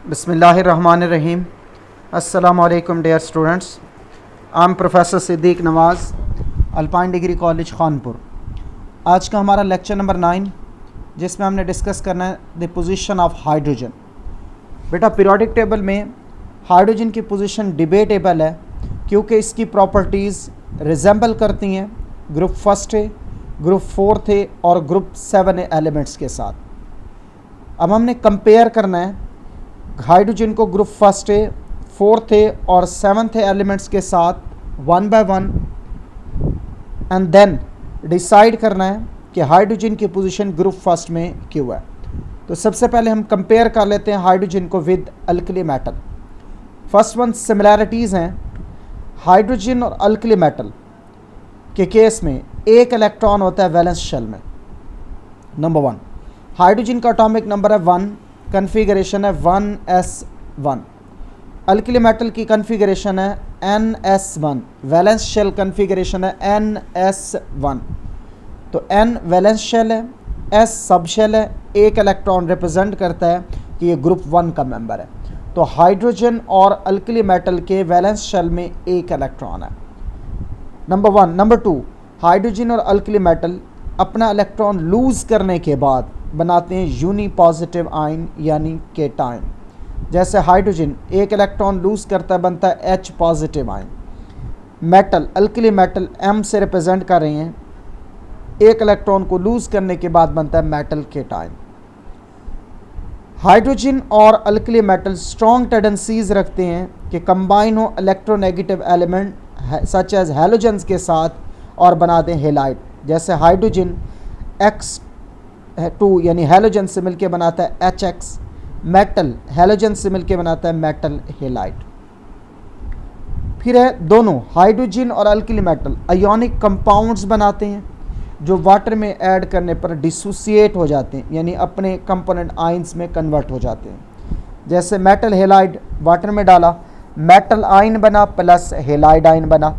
बिस्मिल्लाहिर्रहमानिर्रहीम। अस्सलामुअलैकुम dear students. I am professor Siddique Nawaz, Alpine degree college Khanpur. आज का हमारा लेक्चर नंबर 9, जिसमें हमने डिस्कस करना है द पोजीशन ऑफ हाइड्रोजन। बेटा, पीरियोडिक टेबल में हाइड्रोजन की पोजीशन डिबेटेबल है, क्योंकि इसकी प्रॉपर्टीज़ रिजेंबल करती हैं group first A, group fourth ए और ग्रुप 7 एलिमेंट्स के साथ। अब हमने कंपेयर करना है हाइड्रोजन को ग्रुप फर्स्ट ए, फोर्थ ए और 7th एलिमेंट्स के साथ 1 बाय 1, एंड देन डिसाइड करना है कि हाइड्रोजन की पोजीशन ग्रुप फर्स्ट में क्यों है। तो सबसे पहले हम कंपेयर कर लेते हैं हाइड्रोजन को with alkali metal. First one similarities हैं। हाइड्रोजन और अल्कली मेटल के केस में एक इलेक्ट्रॉन होता है वैलेंस शेल में। नंबर 1, हाइड्रोजन का एटॉमिक नंबर है 1, कन्फिगरेशन है 1s1। अल्कली मेटल की कन्फिगरेशन है ns1, वैलेंस शेल कन्फिगरेशन है ns1। तो n वैलेंस शेल है, s सब शेल है, एक इलेक्ट्रॉन रिप्रेजेंट करता है कि ये ग्रुप 1 का मेंबर है। तो हाइड्रोजन और अल्कली मेटल के वैलेंस शेल में एक इलेक्ट्रॉन है। नंबर 1। नंबर 2, हाइड्रोजन और अल्कली मेटल अपना इलेक्ट्रॉन लूज़ करने के बाद बनाते हैं यूनी पॉजिटिव आयन यानी केटायन। जैसे हाइड्रोजन एक इलेक्ट्रॉन लूज़ करता है, बनता है H positive ion. Metal, alkali metal M से रिप्रेजेंट कर रहे हैं, एक इलेक्ट्रॉन को लूज़ करने के बाद बनता है मेटल केटायन। हाइड्रोजन और अल्कली मेटल स्ट्रॉन्ग टेंडेंसीज रखते हैं कि कंबाइन हो electronegative element such as halogens के साथ और बना दें हेलाइड। जैसे हाइड्रोजन X2 यानी हैलोजन से मिलकर बनाता है HX, मेटल हैलोजन से मिलकर बनाता है मेटल हेलाइड। फिर है दोनों हाइड्रोजन और अल्कली मेटल आयोनिक कंपाउंड्स बनाते हैं जो वाटर में ऐड करने पर डिसोसिएट हो जाते हैं, यानी अपने कंपोनेंट आयंस में कन्वर्ट हो जाते हैं। जैसे मेटल हेलाइड वाटर में डाला, मेटल आयन बना प्लस हेलाइड आयन बना।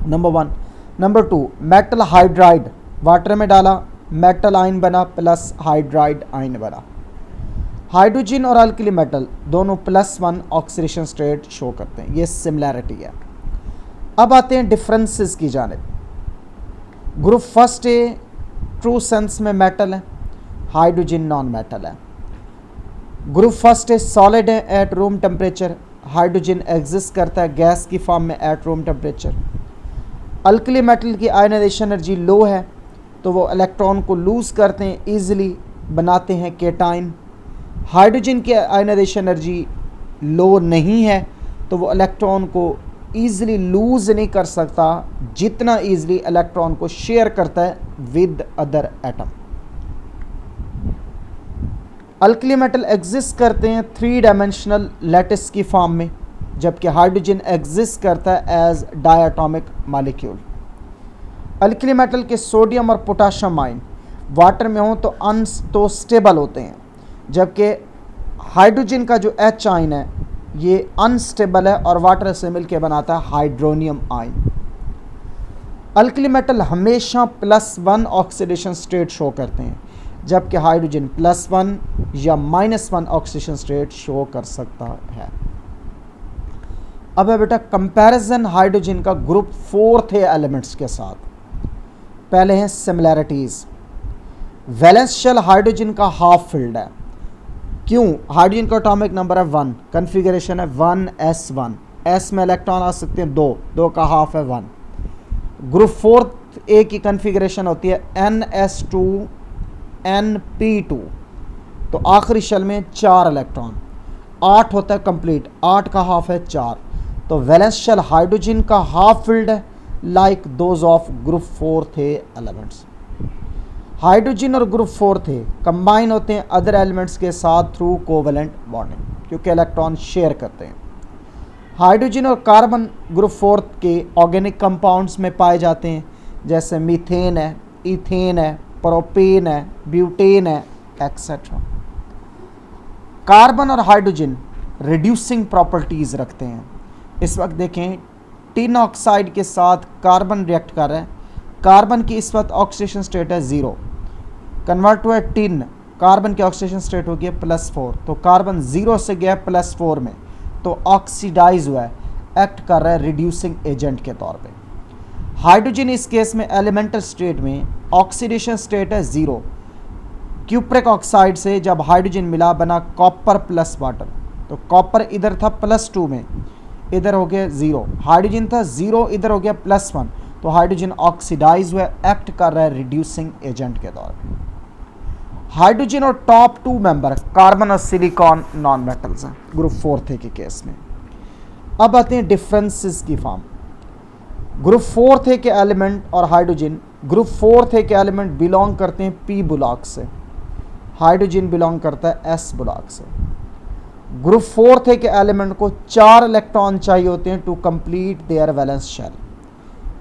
Number 1। Number 2, metal hydride water में डाला, मेटल आयन बना प्लस हाइड्राइड आयन बना। हाइड्रोजन और अल्कली मेटल दोनों +1 ऑक्सीडेशन स्टेट शो करते हैं, ये सिमिलैरिटी है। अब आते हैं डिफरेंसेस की जानिब। Group first A true sense में मेटल है, हाइड्रोजन नॉन मेटल है। ग्रुप फर्स्ट ए सॉलिड है at room temperature, hydrogen exist करता है गैस की फॉर्म में at room temperature. Alkali metal की आयनाइजेशन एनर्जी लो है, तो वो इलेक्ट्रॉन को लूज़ करते हैं, ईजिली बनाते हैं केटाइन। हाइड्रोजन की आयनाइजेशन एनर्जी लो नहीं है, तो वो इलेक्ट्रॉन को ईजिली लूज़ नहीं कर सकता जितना ईजिली इलेक्ट्रॉन को शेयर करता है with other atom. Alkali metal exist करते हैं 3 डायमेंशनल लैटिस की फॉर्म में, जबकि हाइड्रोजन एग्जिस्ट करता है as diatomic molecule. Alkali metal के सोडियम और पोटाशियम आयन वाटर में हो तो स्टेबल होते हैं, जबकि हाइड्रोजन का जो H आयन है ये अनस्टेबल है और वाटर से मिलकर बनाता है हाइड्रोनियम आयन। अल्कली मेटल हमेशा +1 ऑक्सीडेशन स्टेट शो करते हैं, जबकि हाइड्रोजन +1 या -1 ऑक्सीडेशन स्टेट शो कर सकता है। अब है बेटा कंपैरिजन हाइड्रोजन का ग्रुप 4th एलिमेंट्स के साथ। पहले हैं सिमिलैरिटीज़। वैलेंस शेल हाइड्रोजन का हाफ फिल्ड है। क्यों? हाइड्रोजन का एटॉमिक नंबर है 1, कन्फिगरेशन है 1s1, s में इलेक्ट्रॉन आ सकते हैं 2 का हाफ है 1। ग्रुप 4th ए की कन्फिगरेशन होती है ns2 np2, तो आखिरी शेल में 4 इलेक्ट्रॉन, 8 होता है कंप्लीट, 8 का हाफ है 4। तो वैलेंस शेल हाइड्रोजन का हाफ फिल्ड है like those of group 4th elements. Hydrogen और ग्रुप 4th कंबाइन होते हैं अदर एलिमेंट्स के साथ थ्रू कोवेलेंट बॉन्डिंग, क्योंकि इलेक्ट्रॉन शेयर करते हैं। हाइड्रोजन और कार्बन ग्रुप 4th के ऑर्गेनिक कंपाउंड्स में पाए जाते हैं, जैसे मीथेन है, इथेन है, प्रोपेन है, ब्यूटेन है, एक्सेट्रा। कार्बन और हाइड्रोजन रिड्यूसिंग प्रॉपर्टीज़ रखते हैं। इस वक्त देखें टिन ऑक्साइड के साथ कार्बन रिएक्ट कर रहा है, कार्बन की इस वक्त ऑक्सीडेशन स्टेट है 0, कन्वर्ट हुआ टिन कार्बन की ऑक्सीडेशन स्टेट हो गया +4, तो कार्बन 0 से गया +4 में, तो ऑक्सीडाइज हुआ है, एक्ट कर रहा है रिड्यूसिंग एजेंट के तौर पे। हाइड्रोजन इस केस में एलिमेंटल स्टेट में ऑक्सीडेशन स्टेट है 0। क्यूप्रिक ऑक्साइड से जब हाइड्रोजन मिला बना कॉपर प्लस वाटर, तो कॉपर इधर था +2 में, इधर हो गया 0, हाइड्रोजन था 0, इधर हो गया +1, तो हाइड्रोजन ऑक्सीडाइज हुआ, एक्ट कर रहा है रिड्यूसिंग एजेंट के तौर पे। हाइड्रोजन और टॉप 2 मेंबर कार्बन और सिलिकॉन नॉन मेटल्स हैं ग्रुप 4 के केस में। अब आते हैं डिफरेंसेस की फॉर्म। ग्रुप 4 के एलिमेंट और हाइड्रोजन, ग्रुप 4 के एलिमेंट बिलोंग करते हैं p ब्लॉक से, हाइड्रोजन बिलोंग करता है s ब्लॉक से। ग्रुप 4 के एलिमेंट को 4 इलेक्ट्रॉन चाहिए होते हैं to complete their valence shell,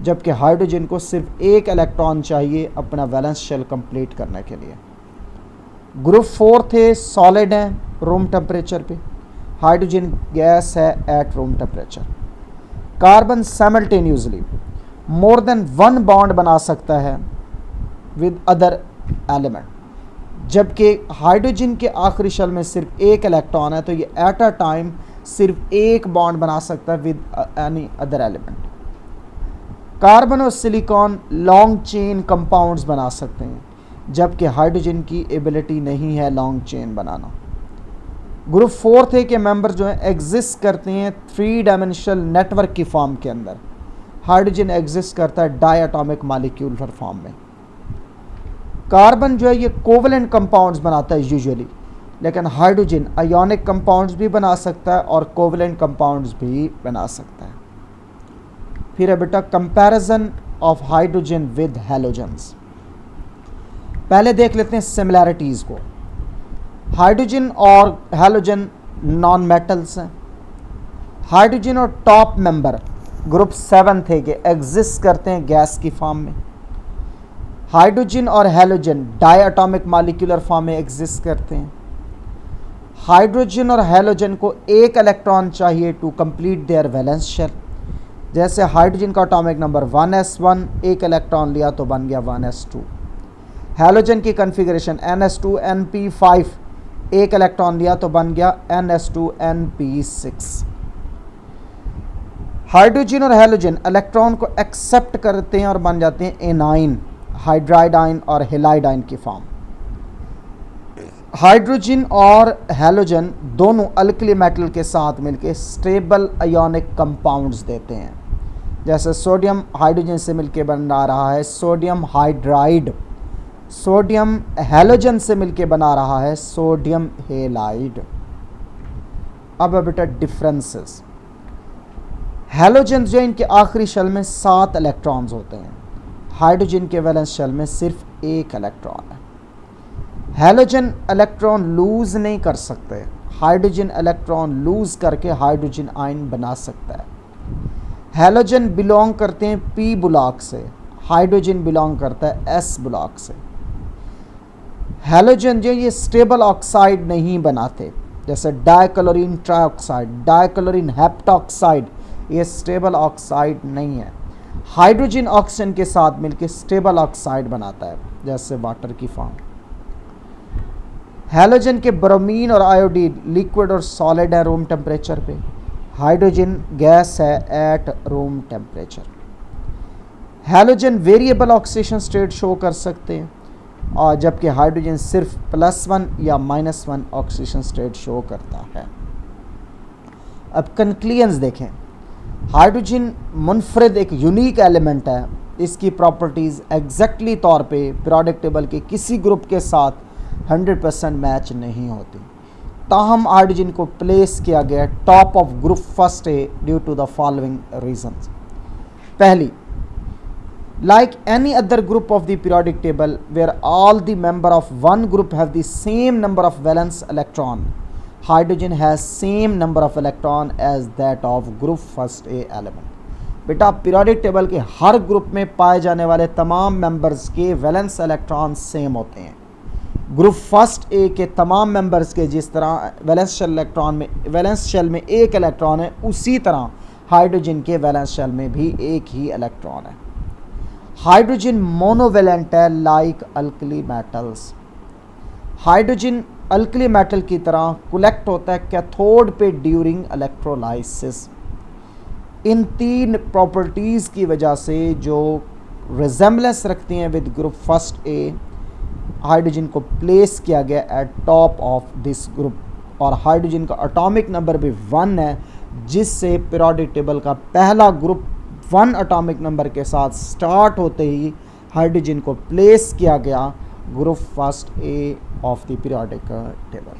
जबकि हाइड्रोजन को सिर्फ 1 इलेक्ट्रॉन चाहिए अपना वैलेंस शेल कंप्लीट करने के लिए। ग्रुप 4 सॉलिड हैं रूम टेम्परेचर पे, हाइड्रोजन गैस है at room temperature. Carbon simultaneously more than 1 bond बना सकता है विद अदर एलिमेंट, जबकि हाइड्रोजन के आखिरी शेल में सिर्फ 1 इलेक्ट्रॉन है, तो ये एट अ टाइम सिर्फ 1 बॉन्ड बना सकता है with any other element. Carbon और सिलिकॉन लॉन्ग चेन कंपाउंड्स बना सकते हैं, जबकि हाइड्रोजन की एबिलिटी नहीं है लॉन्ग चेन बनाना। ग्रुप 4 के मेंबर्स जो हैं एग्जिस्ट करते हैं 3 डायमेंशनल नेटवर्क की फॉर्म के अंदर, हाइड्रोजन एग्जिस्ट करता है डायटोमिक मॉलिक्यूलर फॉर्म में। कार्बन जो है ये कोवेलेंट कंपाउंड्स बनाता है यूजुअली, लेकिन हाइड्रोजन आयोनिक कंपाउंड्स भी बना सकता है और कोवेलेंट कंपाउंड्स भी बना सकता है। फिर है बेटा comparison of hydrogen with halogens. पहले देख लेते हैं सिमिलैरिटीज़ को। हाइड्रोजन और हैलोजन नॉन मेटल्स हैं। हाइड्रोजन और टॉप मेंबर ग्रुप 7 के एग्जिस्ट करते हैं गैस की फॉर्म में। हाइड्रोजन और हैलोजन डायटोमिक मॉलिक्यूलर फॉर्म में एग्जिस्ट करते हैं। हाइड्रोजन और हैलोजन को 1 इलेक्ट्रॉन चाहिए to complete their valence shell, जैसे हाइड्रोजन का एटॉमिक नंबर 1s1, 1 इलेक्ट्रॉन लिया तो बन गया 1s2। हैलोजन की कॉन्फ़िगरेशन ns2np5, 1 इलेक्ट्रॉन लिया तो बन गया ns2np6। हाइड्रोजन और हैलोजन इलेक्ट्रॉन को एक्सेप्ट करते हैं और बन जाते हैं एनाइन, हाइड्राइड आयन और हेलाइड आयन की फॉर्म। हाइड्रोजन और हैलोजन दोनों अल्कली मेटल के साथ मिलकर स्टेबल आयोनिक कंपाउंड्स देते हैं, जैसे सोडियम हाइड्रोजन से मिलकर बना रहा है सोडियम हाइड्राइड, सोडियम हैलोजन से मिलकर बना रहा है सोडियम हेलाइड। अब बेटा डिफरेंसेस। हैलोजन जो इनके आखिरी शेल में 7 इलेक्ट्रॉन्स होते हैं, हाइड्रोजन के वैलेंस शेल में सिर्फ 1 इलेक्ट्रॉन है। हैलोजन इलेक्ट्रॉन लूज नहीं कर सकते, हाइड्रोजन इलेक्ट्रॉन लूज करके हाइड्रोजन आयन बना सकता है। हैलोजन बिलोंग करते हैं p ब्लॉक से, हाइड्रोजन बिलोंग करता है s ब्लॉक से। हैलोजन जो ये स्टेबल ऑक्साइड नहीं बनाते, जैसे डाइक्लोरीन ट्राइऑक्साइड, डाइक्लोरीन हेप्टॉक्साइड, ये स्टेबल ऑक्साइड नहीं है। हाइड्रोजन ऑक्सीजन के साथ मिलकर स्टेबल ऑक्साइड बनाता है, जैसे वाटर की फॉर्म। हैलोजन के ब्रोमीन और आयोडीन लिक्विड और सॉलिड है रूम टेम्परेचर पे, हाइड्रोजन गैस है at room temperature. Halogen variable oxidation state show कर सकते हैं, और जबकि हाइड्रोजन सिर्फ +1 या -1 ऑक्सीडेशन स्टेट शो करता है। अब कंक्लूजन्स देखें। हाइड्रोजन मुनफरिद एक यूनिक एलिमेंट है, इसकी प्रॉपर्टीज़ एग्जैक्टली तौर पे पीरियोडिक टेबल के किसी ग्रुप के साथ 100% मैच नहीं होती। ताहम हाइड्रोजन को प्लेस किया गया top of group 1 A due to the following reasons. पहली, like any other group of the periodic table where all the member of one group have the same number of valence electron, hydrogen has same number of electron as that of group 1a element। बेटा periodic table के हर group में पाए जाने वाले तमाम members के valence electron same होते हैं। ग्रुप 1a के तमाम मेंबर्स के जिस तरह वैलेंस शेल में 1 इलेक्ट्रॉन है, उसी तरह हाइड्रोजन के वैलेंस शेल में भी 1 ही इलेक्ट्रॉन है। हाइड्रोजन मोनोवेलेंट है like alkali metals. Hydrogen alkali metal की तरह कलेक्ट होता है कैथोड पे ड्यूरिंग इलेक्ट्रोलाइसिस। इन 3 प्रॉपर्टीज़ की वजह से जो रिजेम्बलेंस रखती हैं with group first A, hydrogen को प्लेस किया गया eight top of this group और हाइड्रोजन का एटॉमिक नंबर भी 1 है, जिससे पीरियोडिक टेबल का पहला ग्रुप 1 एटॉमिक नंबर के साथ स्टार्ट होते ही हाइड्रोजन को प्लेस किया गया group first A of the periodic table.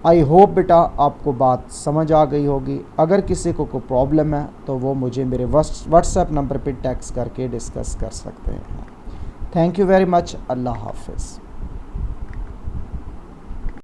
I hope बेटा आपको बात समझ आ गई होगी। अगर किसी को कोई प्रॉब्लम है तो वो मुझे मेरे व्हाट्सएप नंबर पे टेक्स्ट करके डिस्कस कर सकते हैं। Thank you very much. अल्लाह हाफिज़।